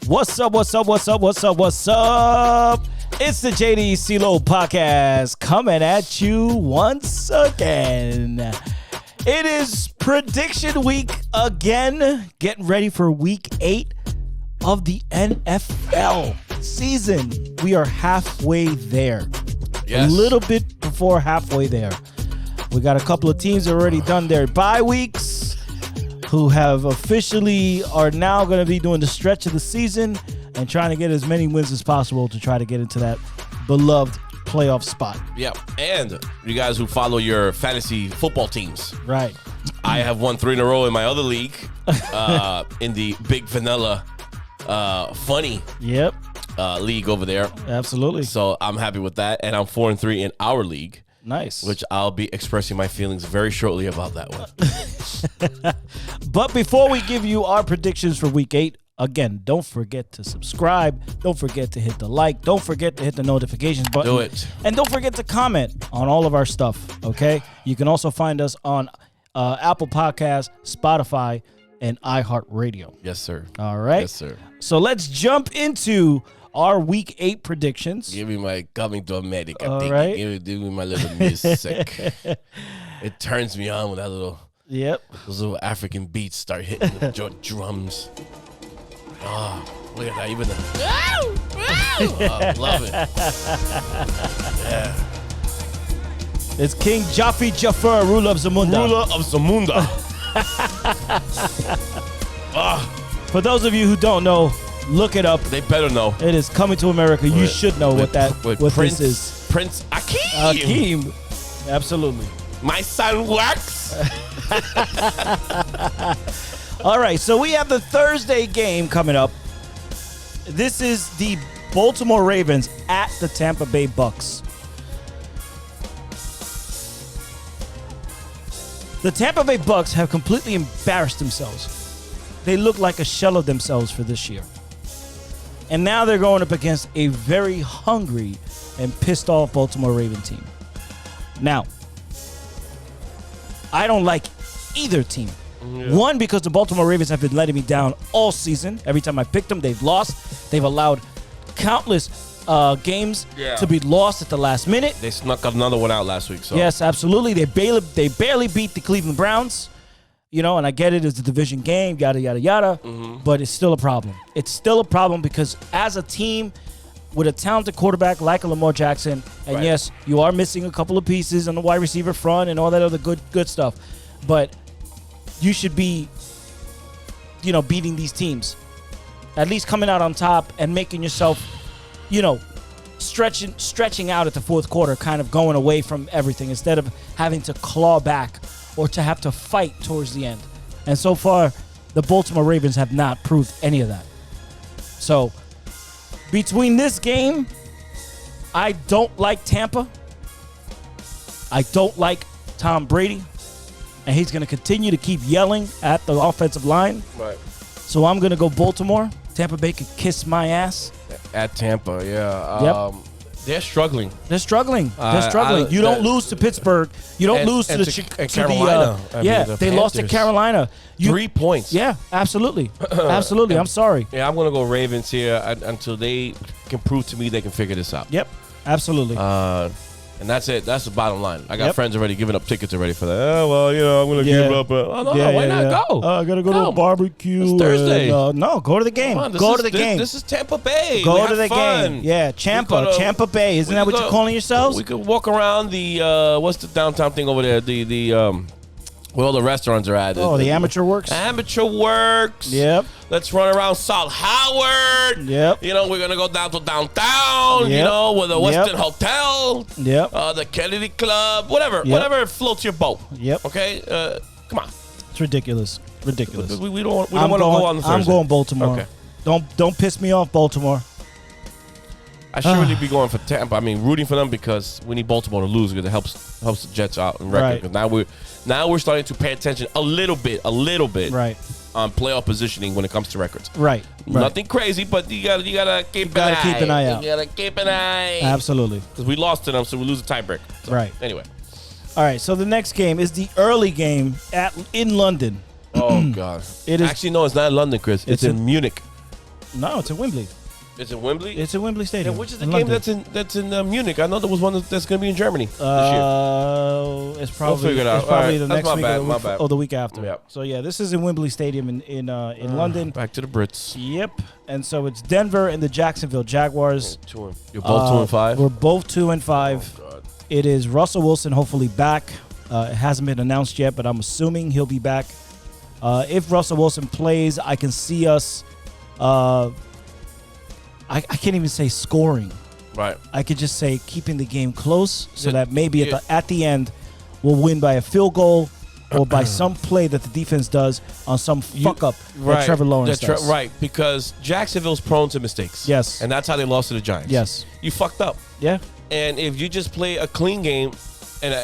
What's up? It's the JD CeeLo podcast coming at you once again. It is prediction week again. Getting ready for week 8 of the NFL season. We are halfway there. Yes. A little bit before halfway there. We got a couple of teams that already done their bye weeks, who have officially are now going to be doing the stretch of the season and trying to get as many wins as possible to try to get into that beloved playoff spot. Yep. And you guys who follow your fantasy football teams. Right. I have won 3 in a row in my other league, in the Big Vanilla Funny Yep. league over there. Absolutely. So I'm happy with that. And I'm 4-3 in our league. Nice. Which I'll be expressing my feelings very shortly about that one. But before we give you our predictions for week 8, again, don't forget to subscribe. Don't forget to hit the like. Don't forget to hit the notifications button. Do it. And don't forget to comment on all of our stuff, okay? You can also find us on Apple Podcasts, Spotify, and iHeartRadio. Yes, sir. All right? Yes, sir. So let's jump into our week 8 predictions. Give me my coming to America. All right. Give me my little music. It turns me on when that Yep. those little African beats start hitting the drums. Oh, look at that. Even love it. Yeah. It's King Jafi Jafar, ruler of Zamunda. Ruler of Zamunda. For those of you who don't know, look it up. They better know. It is Coming to America. You should know what Prince, this is. Prince Akeem. Akeem. Absolutely. My son works. All right, so we have the Thursday game coming up. This is the Baltimore Ravens at the Tampa Bay Bucks. The Tampa Bay Bucks have completely embarrassed themselves. They look like a shell of themselves for this year. And now they're going up against a very hungry and pissed off Baltimore Raven team. Now, I don't like either team. Yeah. One, because the Baltimore Ravens have been letting me down all season. Every time I picked them, they've lost. They've allowed countless games to be lost at the last minute. They snuck another one out last week. So yes, absolutely. They barely beat the Cleveland Browns. You know, and I get it, it's a division game, yada, yada, yada. Mm-hmm. But it's still a problem. It's still a problem because as a team with a talented quarterback like a Lamar Jackson, and yes, you are missing a couple of pieces on the wide receiver front and all that other good stuff. But you should be, beating these teams. At least coming out on top and making yourself, stretching out at the fourth quarter, kind of going away from everything instead of having to claw back or to have to fight towards the end. And so far, the Baltimore Ravens have not proved any of that. So, between this game, I don't like Tampa. I don't like Tom Brady. And he's going to continue to keep yelling at the offensive line. Right. So I'm going to go Baltimore. Tampa Bay could kiss my ass. At Tampa, yeah. Yep. They're struggling. They're struggling. You don't lose to Pittsburgh. You don't lose to Carolina. They lost to Carolina. 3 points. Yeah, absolutely. Absolutely. I'm sorry. Yeah, I'm going to go Ravens here until they can prove to me they can figure this out. Yep, absolutely. And that's it. That's the bottom line. I got friends already giving up tickets already for that. Oh, well, I'm going to give up. Why not go? I got to go to a barbecue. It's Thursday. No, go to the game. Go to the game. This is Tampa Bay. Go to the game. Yeah, Tampa Bay. Isn't that what you're calling yourselves? We could walk around the, what's the downtown thing over there? Where all the restaurants are at. The Amateur Works? Amateur Works. Yep. Let's run around South Howard. Yep. We're going to go down to downtown, with the Westin Hotel. Yep. The Kennedy Club, whatever floats your boat. Yep. Okay? Come on. It's ridiculous. We don't want to go on the Thursday. I'm going Baltimore. Okay. Don't piss me off, Baltimore. I should really be going for Tampa. I mean, rooting for them because we need Baltimore to lose because it helps the Jets out in record. Right. Now we're starting to pay attention a little bit, right, on playoff positioning when it comes to records. Right. Nothing crazy, but you gotta keep an eye out. You gotta keep an eye. Absolutely. Because we lost to them, so we lose a tiebreak. So, right. Anyway. All right. So the next game is the early game in London. Oh God. It is actually no, it's not in London, Chris. It's in Munich. No, it's in Wembley. It's in Wembley. It's in Wembley Stadium. Yeah, which is the in game London. that's in Munich? I know there was one that's going to be in Germany this year. It's probably figure it out. It's probably All the right, next that's week my or the bad, week, my bad. or the week after. Yeah. So yeah, this is in Wembley Stadium in London. Back to the Brits. Yep. And so it's Denver and the Jacksonville Jaguars. You're both 2-5. We're both 2-5. Oh, God. It is Russell Wilson hopefully back. It hasn't been announced yet, but I'm assuming he'll be back. If Russell Wilson plays, I can see us. I can't even say scoring. Right. I could just say keeping the game close so that maybe Yeah. at the end we'll win by a field goal or by some play that the defense does on some fuck up that Trevor Lawrence does. Right, because Jacksonville's prone to mistakes. Yes. And that's how they lost to the Giants. Yes. You fucked up. Yeah. And if you just play a clean game, and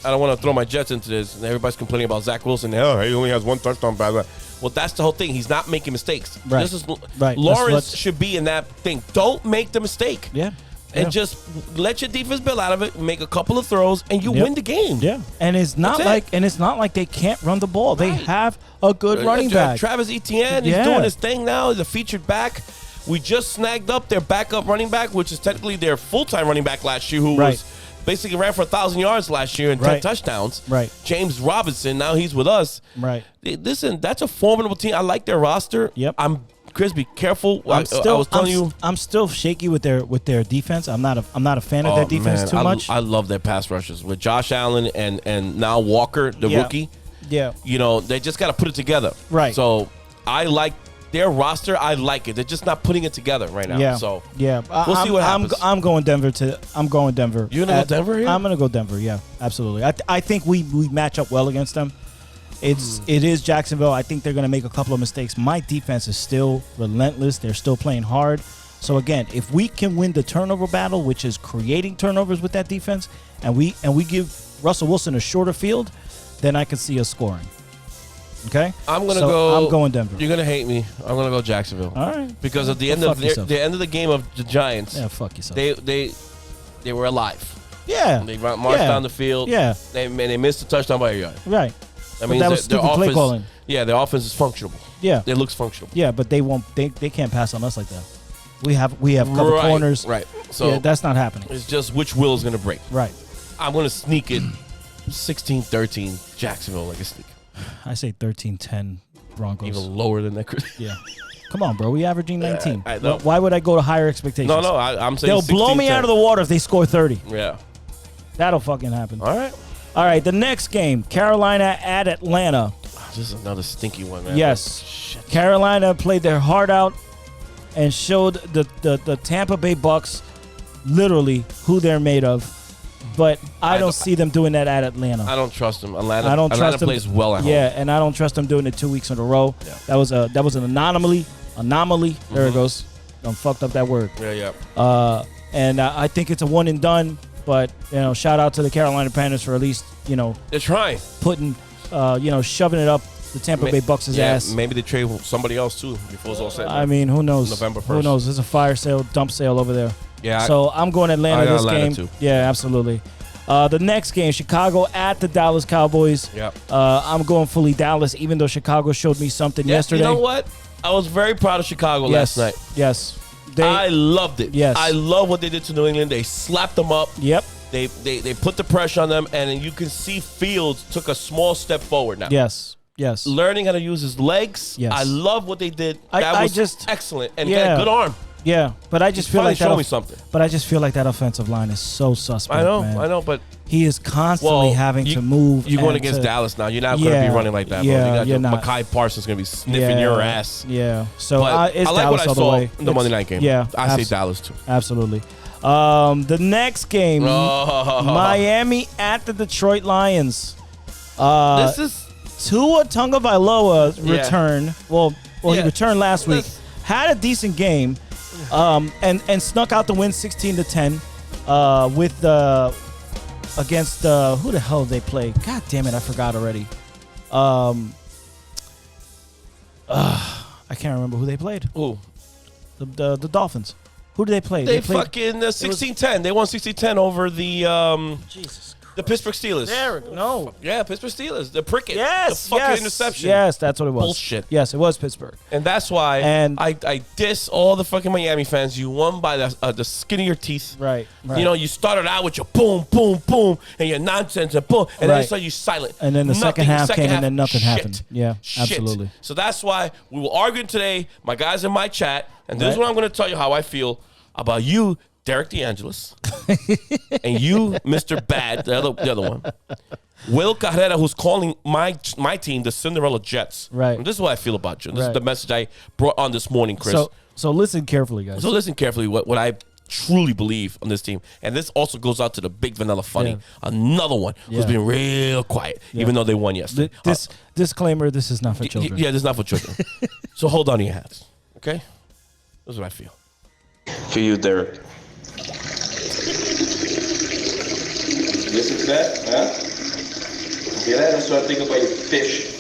I don't want to throw my Jets into this, and everybody's complaining about Zach Wilson. Oh, he only has one touchdown. Blah, blah. Well, that's the whole thing. He's not making mistakes. Right. This is Right. Lawrence should be in that thing. Don't make the mistake. Yeah. And just let your defense build out of it, make a couple of throws, and you win the game. Yeah. And it's not like they can't run the ball. They have a good running back. Travis Etienne, he's doing his thing now. He's a featured back. We just snagged up their backup running back, which is technically their full-time running back last year, who was basically ran for 1,000 yards last year and 10 touchdowns. Right. James Robinson, now he's with us. Right. Listen, that's a formidable team. I like their roster. Yep. Chris, be careful. I was telling you, I'm still shaky with their defense. I'm not a fan of their defense too much. I love their pass rushes with Josh Allen and now Walker, the rookie. Yeah. You know, they just got to put it together. Right. So I like their roster. I like it. They're just not putting it together right now. Yeah. So yeah, we'll see what happens. I'm going Denver. You're gonna go Denver here? I'm gonna go Denver. Yeah, absolutely. I think we match up well against them. It is Jacksonville. I think they're going to make a couple of mistakes. My defense is still relentless. They're still playing hard. So again, if we can win the turnover battle, which is creating turnovers with that defense, and we give Russell Wilson a shorter field, then I can see us scoring. Okay? I'm going Denver. You're gonna hate me. I'm gonna go Jacksonville. All right. Because at the end of the game of the Giants, fuck yourself. They were alive. Yeah. They marched down the field. Yeah. They missed a touchdown by a yard. Right. I mean, that was stupid play calling. Yeah, their offense is functional. Yeah. It looks functional. Yeah, but they won't. They can't pass on us like that. We have couple corners. Right. So that's not happening. It's just which will is gonna break. Right. I'm gonna sneak it 16-13 Jacksonville like a sneak. I say 13-10 Broncos. Even lower than that. Yeah. Come on, bro. We averaging 19. I know. Why would I go to higher expectations? No, I'm saying they'll blow me out of the water if they score 30. Yeah. That'll fucking happen. All right. All right. The next game, Carolina at Atlanta. This is another stinky one, man. Yes. Shit. Carolina played their heart out and showed the Tampa Bay Bucks literally who they're made of. But I don't see them doing that at Atlanta. I don't trust them. Atlanta plays well at home. Yeah, and I don't trust them doing it 2 weeks in a row. Yeah. That was an anomaly. There it goes. I fucked up that word. Yeah. And I think it's a one and done. But shout out to the Carolina Panthers for at least they're trying putting shoving it up the Tampa Bay Bucks' ass. Maybe they trade somebody else too before it's all said. I mean, who knows? November 1st. Who knows? There's a fire sale, dump sale over there. Yeah. So I'm going Atlanta this Atlanta game. too. Yeah, absolutely. The next game, Chicago at the Dallas Cowboys. Yeah. I'm going fully Dallas, even though Chicago showed me something yesterday. You know what? I was very proud of Chicago last night. Yes. I loved it. Yes. I love what they did to New England. They slapped them up. Yep. They put the pressure on them, and you can see Fields took a small step forward now. Yes. Yes. Learning how to use his legs. Yes. I love what they did. I was just excellent. And he got a good arm. Yeah, but I just feel like show me something. But I just feel like that offensive line is so suspect. I man. know, but he is constantly having to move. You're going against Dallas now. You're not going to be running like that. Yeah, bro. you're not. Makai Parsons going to be sniffing your ass. Yeah, so it's I like Dallas what I saw in the Monday night game. Yeah, I say Dallas too. Absolutely. The next game, Miami at the Detroit Lions. This is Tua Tagovailoa return. Well, he returned last week. Had a decent game, and snuck out the win 16-10 with against who the hell did they play? God damn it, I forgot already. I can't remember who they played. Ooh. The Dolphins. Who did they play? They fucking 16-10. They won 16-10 over the Jesus Christ. The Pittsburgh Steelers. No. Yeah, Pittsburgh Steelers. The pricket. Yes. The fucking yes, interception. Yes, that's what it was. Bullshit. Yes, it was Pittsburgh. And that's why And- I diss all the fucking Miami fans. You won by the skin of your teeth. Right. You know, you started out with your boom, boom, boom, and your nonsense and boom, and then Right. so you silent. And then the second half came and then nothing shit. happened. Yeah, absolutely. So that's why we were arguing today, my guys in my chat, and this is Right. what I'm going to tell you how I feel about you, Derek DeAngelis, and you, Mr. Bad, the other one. Will Carrera, who's calling my team the Cinderella Jets. Right. And this is what I feel about you. This is Right. the message I brought on this morning, Chris. So listen carefully, guys. So listen carefully what I truly believe on this team. And this also goes out to the Big Vanilla Funny, Yeah. another one who's Yeah. been real quiet, even though they won yesterday. This disclaimer: this is not for children. Yeah, this is not for children. So hold on to your hats, okay? This is what I feel. For you, Derek. Listen to that, huh? Hear that? That's what I think about your fish.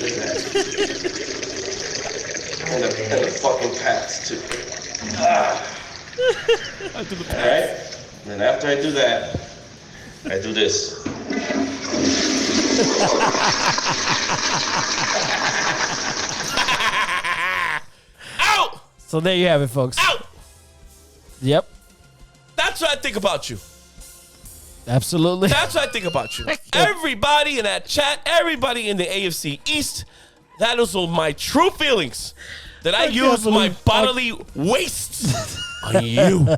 Look at that. And the fucking pats, too. I do the All right? And then after I do that, I do this. Out! So there you have it, folks. Out! Yep, That's what I think about you. absolutely. That's what I think about you. Everybody in that chat, everybody in the AFC East, that is my true feelings that I can't use my believe- bodily waste on you.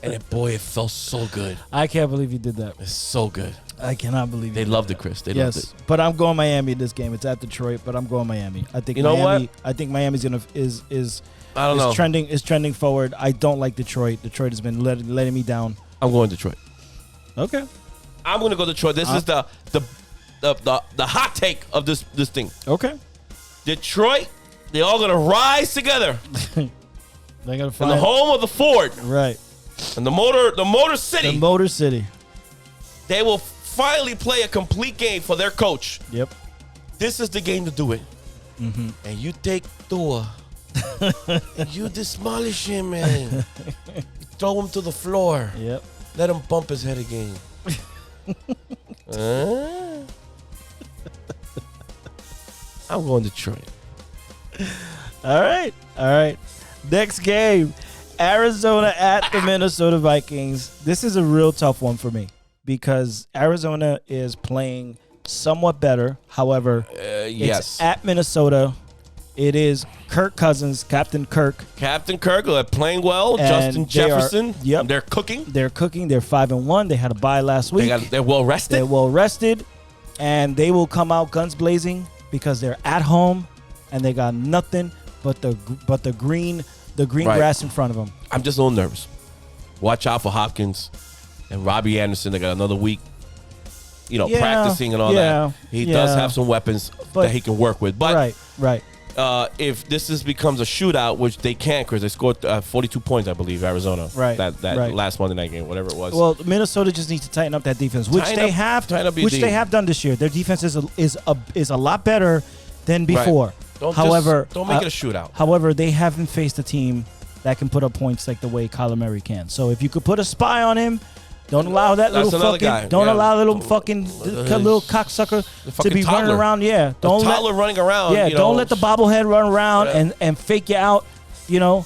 And boy, it felt so good. I can't believe you did that. It's so good. I cannot believe They you. loved it, Chris. They loved Yes, it. but I'm going Miami in this game. It's at Detroit, but I'm going Miami. I think You know Miami. what? I think Miami's gonna is I don't know. trending forward. I don't like Detroit. Detroit has been letting me down. I'm going Detroit. Okay. I'm going to go Detroit. This is the hot take of this thing. Okay. Detroit, they all going to rise together They gotta in find the home of the Ford right. and the Motor City. The Motor City. They will finally play a complete game for their coach. Yep. This is the game to do it. And you take Tua. And you demolish him, man. You throw him to the floor. Yep. Let him bump his head again. I'm going Detroit. All right. All right. Next game, Arizona at the Minnesota Vikings. This is a real tough one for me because Arizona is playing somewhat better. However, Yes. it's at Minnesota. It is Kirk Cousins, Captain Kirk. Captain Kirk playing well. And Justin they are- Jefferson. yep. They're cooking. They're cooking. They're 5-1. They had a bye last week. They're well rested. They're well rested, and they will come out guns blazing because they're at home and they got nothing but the green Right. grass in front of them. I'm just a little nervous. Watch out for Hopkins and Robbie Anderson. They got another week, Yeah, practicing and all yeah, that. He does yeah. have some weapons But- that he can work with. But Right. if this becomes a shootout, which they can't, because they scored 42 points, I believe, Arizona. Right, That right. last Monday night game, whatever it was. Well, Minnesota just needs to tighten up that defense, which Tighten they up- have, tighten up your which D. they have done this year. Their defense is a lot better than before. However, don't make it a shootout. However, they haven't faced a team that can put up points like the way Kyler Murray can. So if you could put a spy on him, don't allow that That's little another fucking, guy. don't Yeah. allow little fucking little cocksucker The to fucking be running toddler. around. Yeah, The don't toddler let, running around. yeah, you don't know, let the bobblehead run around Yeah. and fake you out. You know,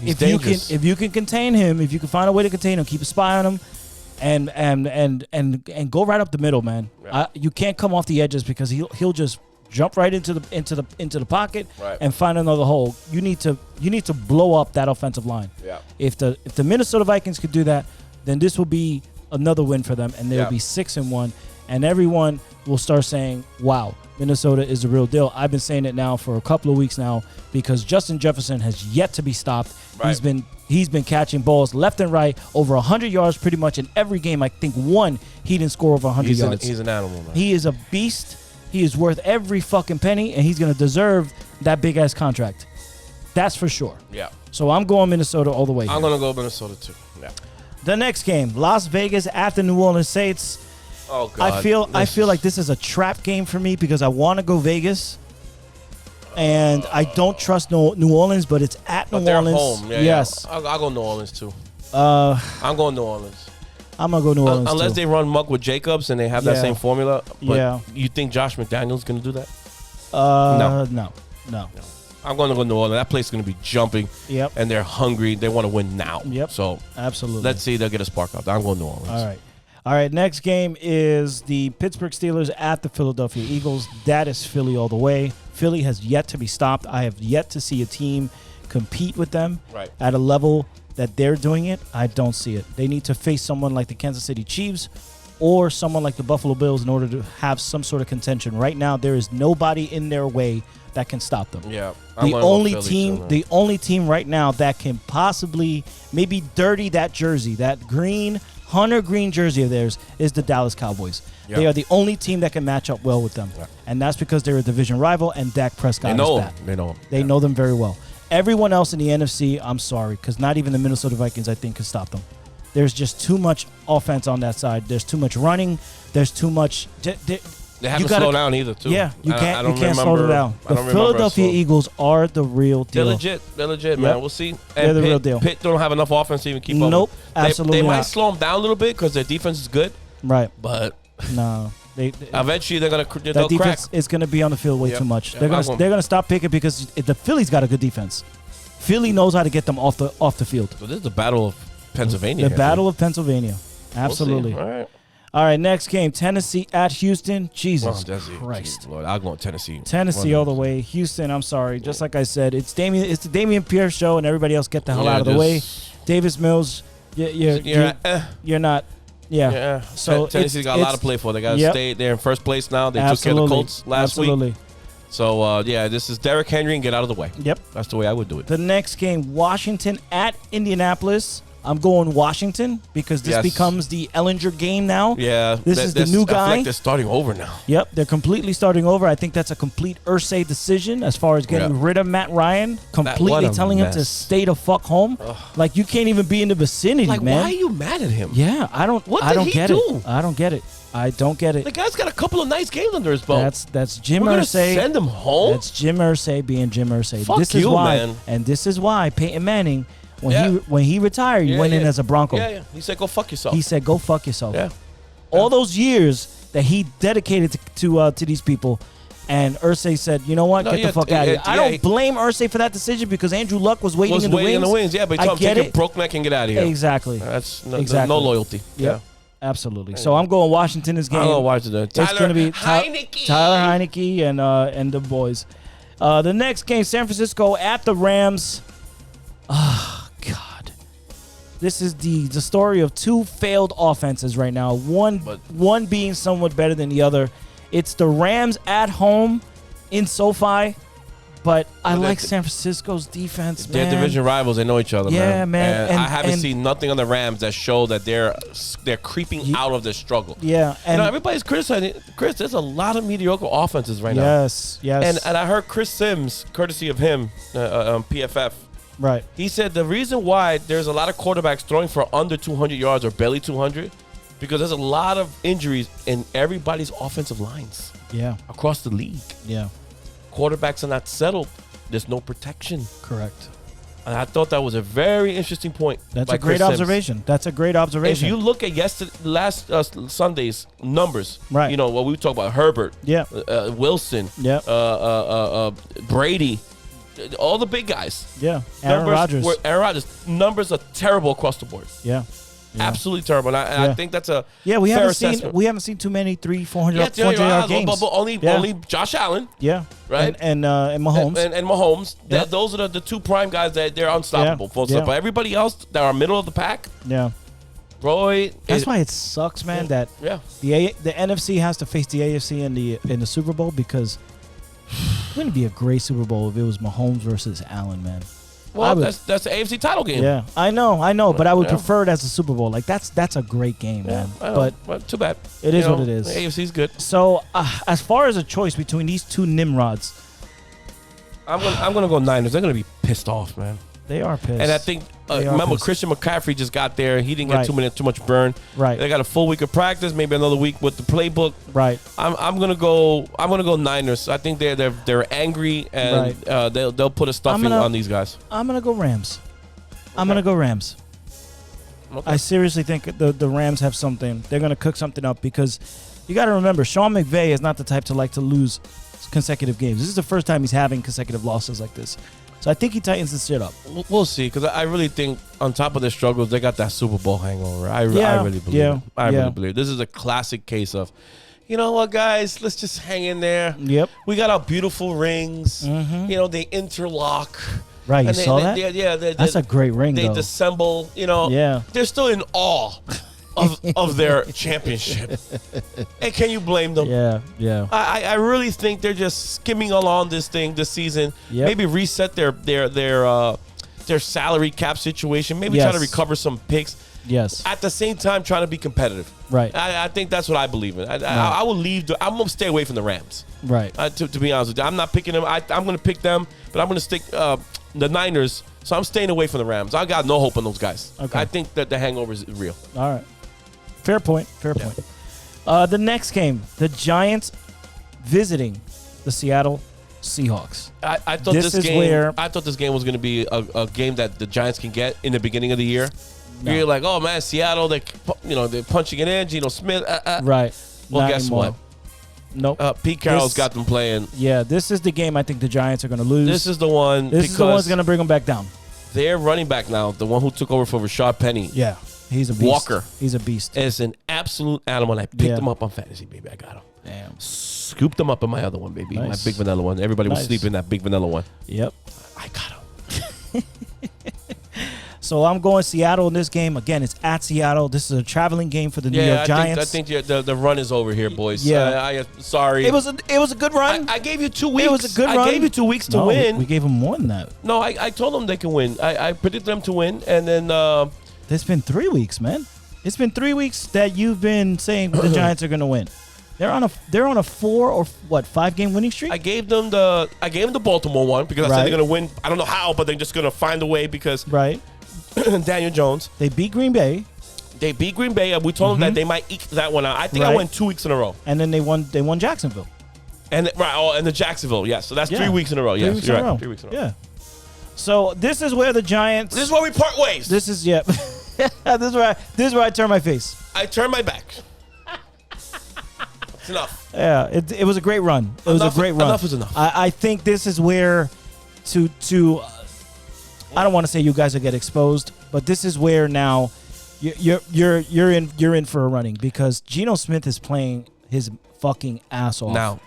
He's if dangerous. you can contain him, if you can find a way to contain him, keep a spy on him, and go right up the middle, man. Yeah. You can't come off the edges because he'll just jump right into the pocket Right. and find another hole. You need to blow up that offensive line. Yeah. If the Minnesota Vikings could do that, then this will be another win for them, and they'll Yeah. be 6-1, and everyone will start saying, "Wow, Minnesota is the real deal." I've been saying it now for a couple of weeks now because Justin Jefferson has yet to be stopped. Right. He's been catching balls left and right, over 100 yards pretty much in every game. I think one he didn't score over 100 yards. He's an animal, man. He is a beast. He is worth every fucking penny, and he's going to deserve that big ass contract. That's for sure. Yeah. So I'm going Minnesota all the way. I'm here. going to go Minnesota, too. Yeah. The next game, Las Vegas at the New Orleans Saints. Oh, God. I feel like this is a trap game for me because I want to go Vegas, and I don't trust New Orleans, but it's at But New they're Orleans. home. Yeah, yes, yeah. I'll go New Orleans, too. I'm going New Orleans. I'm gonna go New Orleans Unless too. they run muck with Jacobs and they have that Yeah. same formula. But Yeah. you think Josh McDaniels going to do that? No. I'm going to go New Orleans. That place is going to be jumping. Yep. And they're hungry. They want to win now. Yep. So Absolutely. let's see. They'll get a spark out there. I'm going New Orleans. All right. Next game is the Pittsburgh Steelers at the Philadelphia Eagles. That is Philly all the way. Philly has yet to be stopped. I have yet to see a team compete with them Right. at a level that they're doing it. I don't see it. They need to face someone like the Kansas City Chiefs or someone like the Buffalo Bills in order to have some sort of contention. Right now, there is nobody in their way that can stop them. Yeah. The only team right now that can possibly maybe dirty that jersey, that hunter green jersey of theirs, is the Dallas Cowboys. Yeah. They are the only team that can match up well with them. Yeah. And that's because they're a division rival and Dak Prescott They know is him. bad. They know him. They Yeah. know them very well. Everyone else in the NFC, I'm sorry, because not even the Minnesota Vikings, I think, can stop them. There's just too much offense on that side. There's too much running. There's too much. They haven't slowed down either, too. Yeah, you I can't don't slow it remember- down. I The don't remember Philadelphia a slow- Eagles are the real deal. They're legit, man. Yep. We'll see. And They're the Pitt, real deal. Pitt don't have enough offense to even keep up. Nope, They absolutely might not. slow them down a little bit because their defense is good, Right. but No. eventually they'll That crack. defense is going to be on the field way Yep. too much. Yeah, They're I'm going going- to stop picking because the Philly's got a good defense. Philly knows how to get them off the field. So this is the battle of Pennsylvania. The here, Battle of Pennsylvania. We'll see. Absolutely. All right. All right, next game, Tennessee at Houston. Jesus Well, that's it. Christ. Jeez, Lord, I'll go with Tennessee. Tennessee all the way. Houston, I'm sorry. Just like I said, it's the Damian Pierce show, and everybody else get the hell out of the way. Davis Mills, you're not. Yeah. Yeah. So Tennessee's got a lot to play for. They got to Yep. stay there in first place now. They Absolutely. took care of the Colts last Absolutely. week. So, this is Derrick Henry and get out of the way. Yep. That's the way I would do it. The next game, Washington at Indianapolis. I'm going Washington because this Yes. becomes the Ellinger game now. Yeah. This is the new I feel guy. like they're starting over now. Yep, they're completely starting over. I think that's a complete Irsay decision as far as getting Yeah. rid of Matt Ryan, completely what a telling him to mess. stay the fuck home. Like you can't even be in the vicinity, Like, man. why are you mad at him? Yeah, I don't. What I did don't he get do? it. I don't get it. I don't get it. The guy's got a couple of nice games under his belt. That's Jim We're gonna Irsay. send him home? That's Jim Irsay being Jim Irsay. Fuck this is you, why, man. and this is why Peyton Manning, Yeah. when he retired, he Yeah, went in yeah. as a Bronco. Yeah. He said, go fuck yourself. He said, "Go fuck yourself." yeah. All those years that he dedicated to these people, and Irsay said, "You know what? No, Get yeah, the fuck out of here." I yeah, don't blame Irsay for that decision because Andrew Luck was waiting in the wings. Yeah, but he I told him, get take your it. broke neck and get out of here. Exactly. That's Exactly. no loyalty. Yep. Absolutely. So I'm going Washington this game. I don't know why today. It's going to be Tyler Heineke and the boys. The next game, San Francisco at the Rams. Oh, God. This is the story of two failed offenses right now. One being somewhat better than the other. It's the Rams at home in SoFi, but I like San Francisco's defense, man. They're division rivals. They know each other, man. Yeah, man. And I haven't and- seen nothing on the Rams that show that they're creeping out of their struggle. Yeah, and Everybody's criticizing Chris. There's a lot of mediocre offenses right now. yes. And I heard Chris Sims, courtesy of him, PFF. Right. He said the reason why there's a lot of quarterbacks throwing for under 200 yards or barely 200 because there's a lot of injuries in everybody's offensive lines Yeah. across the league. Yeah. Quarterbacks are not settled. There's no protection. Correct. And I thought that was a very interesting point. That's by a great Chris Sims. observation. That's a great If observation. you look at last Sunday's numbers, Right. You know what we talk about: Herbert, Yeah. Wilson, Yeah. Brady, all the big guys. Yeah. Aaron Rodgers. Aaron Rodgers numbers are terrible across the board. Yeah. Absolutely terrible. And I Yeah. think that's a Yeah, we fair haven't assessment. seen too many 400 Yeah, 400-yard games. but only Yeah. only Josh Allen, Yeah. right? And Mahomes. and Mahomes. Yeah. Those are the two prime guys that they're unstoppable. Yeah. Full stop. Yeah. But everybody else that are middle of the pack, yeah. Roy. That's why it sucks, man, that Yeah. the NFC has to face the AFC in the Super Bowl because it wouldn't be a great Super Bowl if it was Mahomes versus Allen, man. Well, would- that's the AFC title game. Yeah, I know, but I would Yeah. prefer it as a Super Bowl. Like that's a great game, Yeah, man. I know, But but too bad. it is what it is. The AFC's good. so as far as a choice between these two Nimrods, I'm gonna go Niners. They're gonna be pissed off, man. they are pissed. And I think They are remember pissed. Christian McCaffrey just got there. He didn't get Right. too much burn. Right. They got a full week of practice, maybe another week with the playbook. Right. I'm gonna go Niners. I think they're angry and they'll put a stuffing gonna- on these guys. I'm gonna go Rams. I'm gonna go Rams. Okay. I seriously think the Rams have something. They're going to cook something up because you got to remember, Sean McVay is not the type to like to lose consecutive games. This is the first time he's having consecutive losses like this. So I think he tightens this shit up. We'll see, because I really think on top of their struggles, they got that Super Bowl hangover. I really believe it. I really believe it. This is a classic case of, you know what, guys, let's just hang in there. Yep. We got our beautiful rings. You know, they interlock. Right, you saw that? That's a great ring, They though. dissemble, you know. Yeah. They're still in awe of their championship. And can you blame them? Yeah. I really think they're just skimming along this thing this season. Yep. Maybe reset their salary cap situation. Maybe try to recover some picks. Yes. At the same time, trying to be competitive. Right. I think that's what I believe in. I will leave. I'm gonna stay away from the Rams. Right. To be honest with you, I'm not picking them. I'm gonna pick them, but I'm gonna stick the Niners. So I'm staying away from the Rams. I got no hope on those guys. Okay. I think that the hangover is real. All right. Fair point. The next game, the Giants visiting the Seattle Seahawks. I thought This is game. where- I thought this game was going to be a game that the Giants can get in the beginning of the year. No. You're like, oh man, Seattle, they're punching it in. Geno Smith. Right. Well, Not guess anymore. what? Nope. Pete Carroll's This- got them playing. Yeah, this is the game I think the Giants are going to lose. This is the one. This is the one that's going to bring them back down. Their running back now, the one who took over for Rashad Penny, Yeah. He's a beast. Walker. He's a beast. is an absolute animal. And I picked him up on fantasy, baby. I got him. Damn. Scooped him up in my other one, baby. Nice. My big vanilla one. Everybody was Nice. sleeping in that big vanilla one. Yep. I got him. So I'm going Seattle in this game. Again, it's at Seattle. This is a traveling game for the New York Giants. I think the run is over here, boys. Yeah. Sorry. It was a good run. I gave you 2 weeks. It was a good run. I gave you 2 weeks to No, win. We gave them more than that. No, I told them they can win. I predicted them to win, and then It's been 3 weeks, man. It's been 3 weeks that you've been saying the Giants are going to win. They're on a 4 or 5 game winning streak. I gave them the Baltimore one because I said Right. they're gonna win. I don't know how, but they're just gonna find a way because Right. Daniel Jones. They beat Green Bay, They beat Green Bay, and we told them that they might eke that one out. I think I Right. went 2 weeks in a row. and then they won Jacksonville. And and the Jacksonville, yes. So that's Yeah. 3 weeks in a row. Yes, 3 weeks you're in a right. row. 3 weeks in a row. Yeah. So this is where the Giants. This is where we part ways. This is yeah. this is where I turn my face. I turn my back. It's enough. Yeah, it was a great run. It was a great run. Enough is enough. I think this is where to I don't want to say you guys will get exposed, but this is where now you're in for a running because Geno Smith is playing his fucking ass off. Now,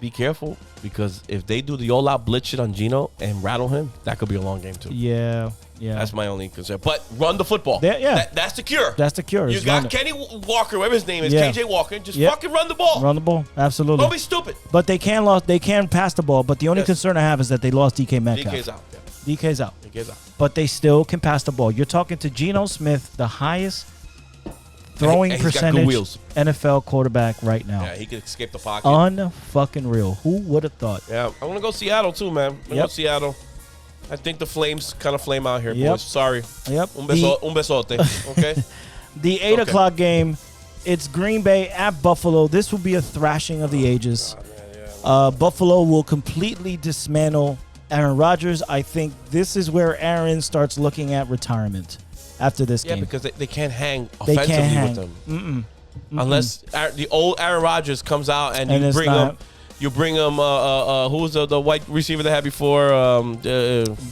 be careful because if they do the all-out blitz shit on Geno and rattle him, that could be a long game too. Yeah. That's my only concern. But run the football. Yeah. That's the cure. That's the cure. You is got run it. Kenny Walker, whatever his name is, Yeah. KJ Walker. Just Yep. fucking run the ball. Run the ball. Absolutely. Don't be stupid. But they can pass the ball. But the only Yes. concern I have is that they lost DK Metcalf. DK's out. Yeah. DK's out. DK's out. But they still can pass the ball. You're talking to Geno Smith, the highest throwing And he's got good percentage wheels. NFL quarterback right now. Yeah, he could escape the pocket. Unfucking real. Who would have thought? Yeah, I'm going to go Seattle too, man. I'm going to Yep. go Seattle. I think the Flames kind of flame out here, Yep. boys. Sorry. Yep. Un besote, okay? The 8 Okay. o'clock game, it's Green Bay at Buffalo. This will be a thrashing of the ages. Buffalo will completely dismantle Aaron Rodgers. I think this is where Aaron starts looking at retirement after this Yeah, game. because they can't hang They offensively can't hang. with them. Unless the old Aaron Rodgers comes out and, And you it's bring not- him. You bring him. Who was the white receiver they had before?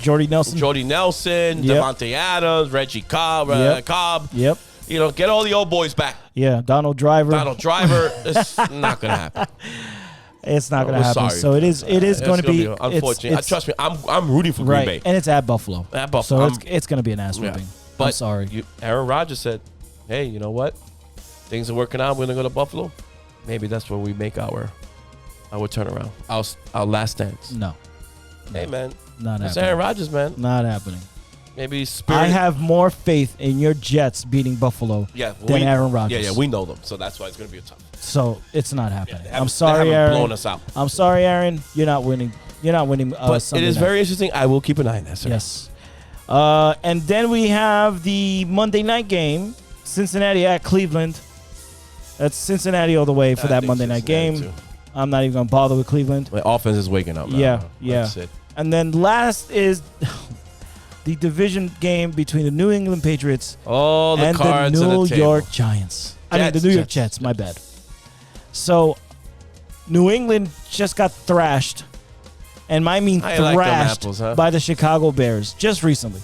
Jordy Nelson. Jordy Nelson, Yep. Devontae Adams, Reggie Cobb. Yep. Cobb. Yep. You know, get all the old boys back. Yeah, Donald Driver. Donald Driver. It's not gonna happen. It's not going to We're happen. sorry. So it is It's going to be unfortunate. it's- Trust me, I'm rooting for Green right, Bay. and it's at Buffalo. At Buffalo. So it's going to be an ass Yeah. whipping. But I'm sorry. Aaron Rodgers said, "Hey, you know what? Things are working out. We're gonna go to Buffalo. Maybe that's where we make our turnaround. Our last dance. No, Hey, man, not that's happening. Aaron Rodgers, man. Not happening. Maybe spirit. I have more faith in your Jets beating Buffalo than Aaron Rodgers. Yeah, we know them, so that's why it's gonna be a tough. So it's not happening. They I'm haven't- sorry, they haven't Aaron. blown us out. I'm sorry, Aaron. You're not winning. You're not winning. But Sunday it is night. very interesting. I will keep an eye on that, sir. Yes. And then we have the Monday night game, Cincinnati at Cleveland. That's Cincinnati all the way for I that think Monday night Cincinnati, game. too. I'm not even going to bother with Cleveland. My offense is waking up. Now. Yeah, yeah. That's it. And then last is the division game between the New England Patriots All the and cards the on New the table. York Giants. The New York Jets. My bad. So, New England just got thrashed, and I mean I like them thrashed apples, huh? by the Chicago Bears just recently.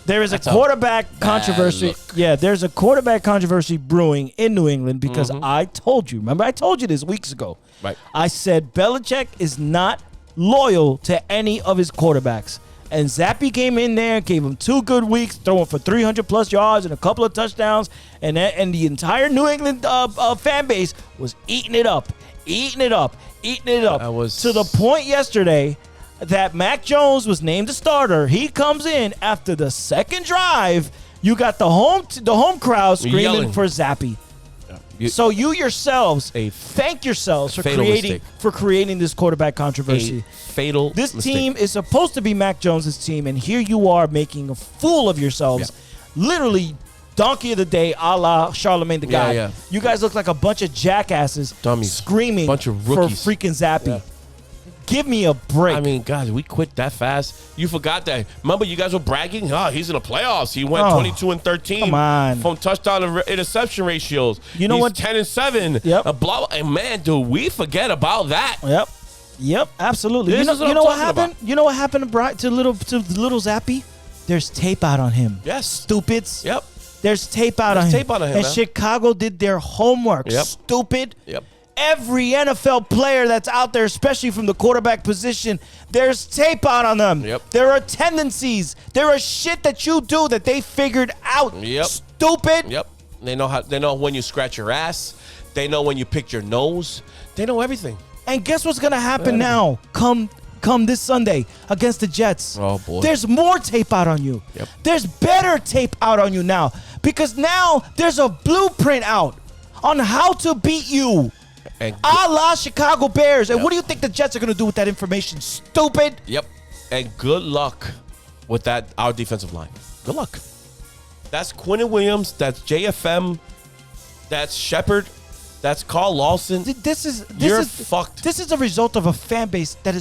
There is That's a a quarterback bad controversy. look. Yeah, there's a quarterback controversy brewing in New England because Mm-hmm. I told you. Remember, I told you this weeks ago. Right. I said Belichick is not loyal to any of his quarterbacks. And Zappy came in there, gave him 2 good weeks, throwing for 300-plus yards and a couple of touchdowns. And the entire New England fan base was eating it up. I was- To the point yesterday that Mac Jones was named the starter. He comes in after the second drive. You got the home crowd screaming Yelling. for Zappy. You- So you yourselves A thank yourselves for fatal creating mistake. this quarterback controversy. A fatal This mistake. team is supposed to be Mac Jones' team, and here you are making a fool of yourselves. Literally, donkey of the day, a la Charlemagne the Yeah, God. yeah. You guys look like a bunch of jackasses Dummies. screaming Bunch of for rookies. freaking Zappy. Yeah. Give me a break. I mean, guys, we quit that fast. You forgot that. Remember, you guys were bragging. Oh, he's in the playoffs. He went Oh, 22-13. come on. From touchdown to interception ratios. You know He's what? 10-7. Yep. Blah. And man, do we forget about that? Yep, absolutely. This You is what know I'm what talking happened? about. You know what happened to little Zappy? There's tape out on him. Yes. Stupids. Yep. There's tape out There's on him. tape out on him, And man. Chicago did their homework. Yep. Stupid. Yep. Every NFL player that's out there, especially from the quarterback position, there's tape out on them. Yep. There are tendencies. There are shit that you do that they figured out. Yep. Stupid. Yep. They know when you scratch your ass. They know when you pick your nose. They know everything. And guess what's gonna happen now? Come this Sunday against the Jets. Oh, boy. There's more tape out on you. Yep. There's better tape out on you now because now there's a blueprint out on how to beat you. And A la Chicago Bears. And Yep. what do you think the Jets are gonna do with that information? Stupid. Yep. And good luck with that, our defensive line. Good luck. That's Quinnen Williams. That's JFM. That's Shepard. That's Carl Lawson. You're fucked. This is a result of a fan base that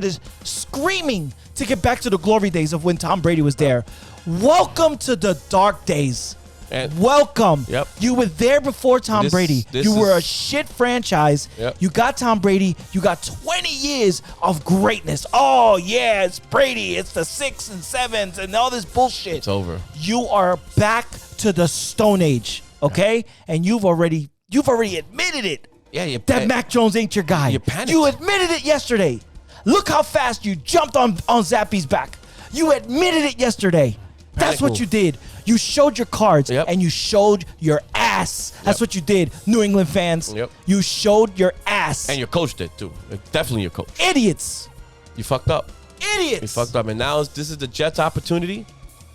is screaming to get back to the glory days of when Tom Brady was there. Welcome to the dark days. And- Welcome. Yep. You were there before Tom Brady. this You were a is- shit franchise. Yep. You got Tom Brady. You got 20 years of greatness. Oh, yeah, it's Brady. It's the 6s and 7s and all this bullshit. It's over. You are back to the Stone Age, okay? And you've already admitted it. Yeah, That Mac Jones ain't your guy. You panicked. You admitted it yesterday. Look how fast you jumped on Zappy's back. You admitted it yesterday. That's Panic what move. you did. You showed your cards Yep. and you showed your ass. That's Yep. what you did, New England fans. Yep. You showed your ass. And your coach did too. Definitely your coach. idiots. You fucked up. Idiots. You fucked up. And now this is the Jets' opportunity.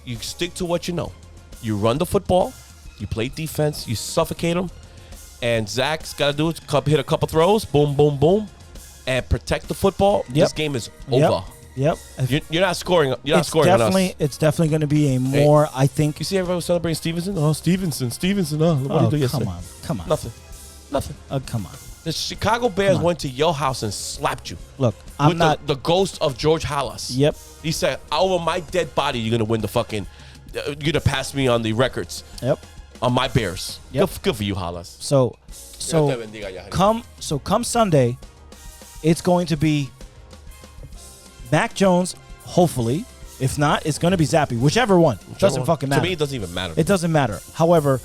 You stick to what you know. You run the football. You play defense. You suffocate them. And Zach's got to do is hit a couple throws. Boom, boom, boom. And protect the football. This game is over. Yep. You're not scoring. You're not scoring on us. It's definitely going to be a more, I think. You see everybody was celebrating Stevenson? Oh, Stevenson. Oh, what did Oh, he do yesterday? come on. Nothing. Come on. The Chicago Bears Come on. went to your house and slapped you. Look, I'm with not. the ghost of George Halas. Yep. He said, over my dead body, you're going to win the fucking, you're going to pass me on the records Yep. on my Bears. Yep. Good for you, Halas. So come Sunday, it's going to be Mac Jones, hopefully. If not, it's going to be Zappy. Whichever one. Doesn't fucking matter. To me, it doesn't even matter. It doesn't matter. However,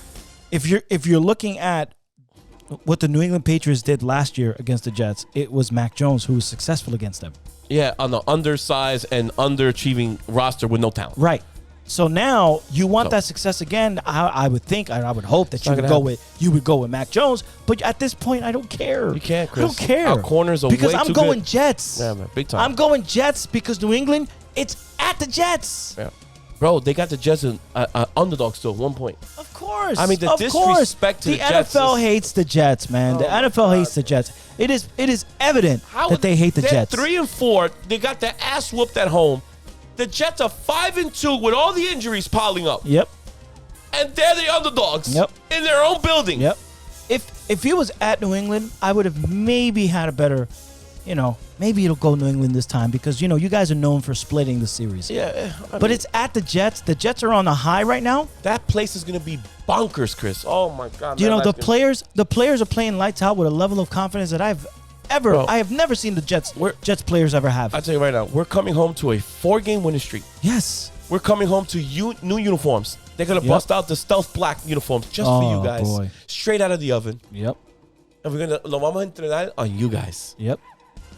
if you're looking at what the New England Patriots did last year against the Jets, it was Mac Jones who was successful against them. Yeah, on the undersized and underachieving roster with no talent. Right. So now you want So- that success again. I would think, I would hope that you not would gonna go with Mac Jones. But at this point, I don't care. You can't, I don't Chris. care. Our corners are because way I'm too going good. Jets. Yeah, man, big time. I'm going Jets because New England, it's at the Jets. Yeah. Bro, they got the Jets in underdog still, 1 point. Of course. I mean, the of disrespect course. to the Jets NFL is- hates the Jets, man. The Oh, my NFL God. hates the Jets. It is evident that they hate the they're Jets. 3-4. They got their ass whooped at home. The Jets are 5-2 with all the injuries piling up. Yep. And they're the underdogs Yep. in their own building. Yep. If he was at New England, I would have maybe had a better maybe it'll go New England this time because, you guys are known for splitting the series. Yeah, But it's at the Jets. The Jets are on a high right now. that place is gonna be bonkers, Chris. Oh my God. You man, know, the players are playing lights out with a level of confidence that I have never seen the Jets players ever have. I'll tell you right now, we're coming home to a 4-game winning streak. Yes. We're coming home to new uniforms. They're gonna bust out the stealth black uniforms just for you guys, boy. straight out of the oven. Yep. And we're gonna lo vamos a entrenar on you guys. Yep.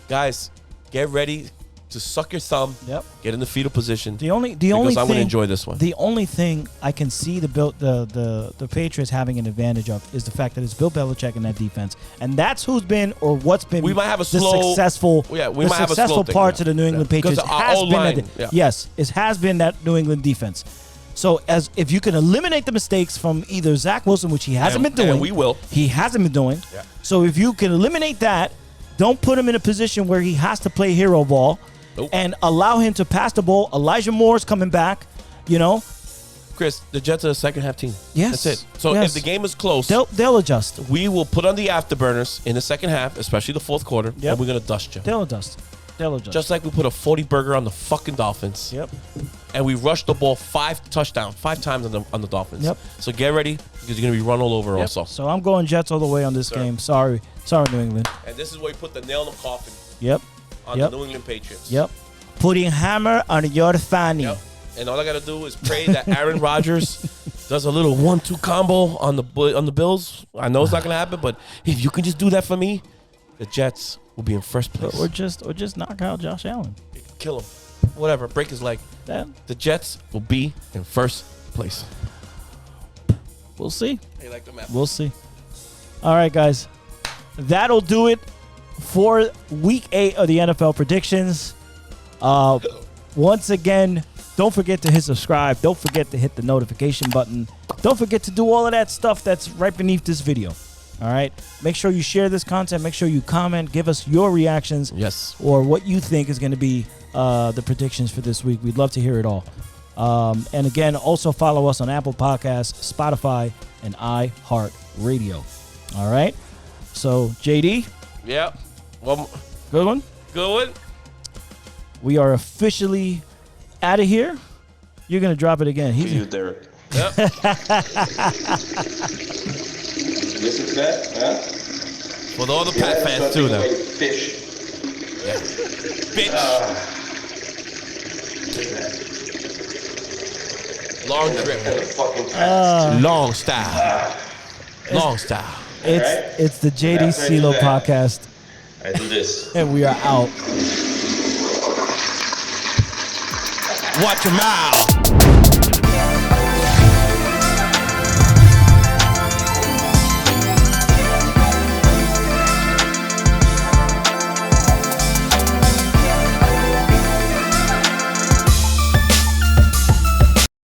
Guys, get ready to suck your thumb. Yep. Get in the fetal position. The only because I'm thing, gonna enjoy this one. The only thing I can see the Patriots having an advantage of is the fact that it's Bill Belichick in that defense, and that's what's been We might have a the slow- successful Yeah, we the might have a successful slow thing, parts yeah. of the New England Yeah. Patriots Because our has O-line, been yeah. yes, it has been that New England defense. So if you can eliminate the mistakes from either Zach Wilson, which he hasn't been doing, and we will. he hasn't been doing. Yeah. So if you can eliminate that, don't put him in a position where he has to play hero ball, Nope. and allow him to pass the ball. Elijah Moore's coming back. Chris, the Jets are a second half team. Yes. That's it. So Yes. if the game is close, They'll adjust. we will put on the afterburners in the second half, especially the fourth quarter, Yep. and we're gonna dust you. They'll adjust. Just like we put a 40 burger on the fucking Dolphins. Yep. And we rushed the ball 5 times on the Dolphins. Yep. So get ready because you're gonna be run all over also. So I'm going Jets all the way on this game. Sorry, New England. And this is where you put the nail in the coffin Yep. on Yep. the New England Patriots. Yep. Putting hammer on your fanny. Yep. And all I gotta do is pray that Aaron Rodgers does a little 1-2 combo on the Bills. I know it's not gonna happen, but if you can just do that for me, the Jets will be in first place. Or just knock out Josh Allen. Kill him, whatever, break his leg. That The Jets will be in first place. we'll see. Hey, like the map. We'll see. All right, guys. That'll do it for Week 8 of the NFL predictions. Once again, don't forget to hit subscribe. Don't forget to hit the notification button. Don't forget to do all of that stuff that's right beneath this video. All right? Make sure you share this content. Make sure you comment. Give us your reactions. Yes. Or what you think is going to be the predictions for this week. We'd love to hear it all. And again, also follow us on Apple Podcasts, Spotify, and iHeartRadio. All right? So, JD, Yep. Well, good one. good one. We are officially out of here. You're going to drop it again. You, Derek. Yep. Listen to that, huh? For all the Yeah, Pat that's fans what too I now. think about fish. Bitch. Look at that. Long And trip. the fucking pants. Long style. Long style. It's the JD That's right, CeeLo do that. podcast, I do this. and we are out. Watch your mouth.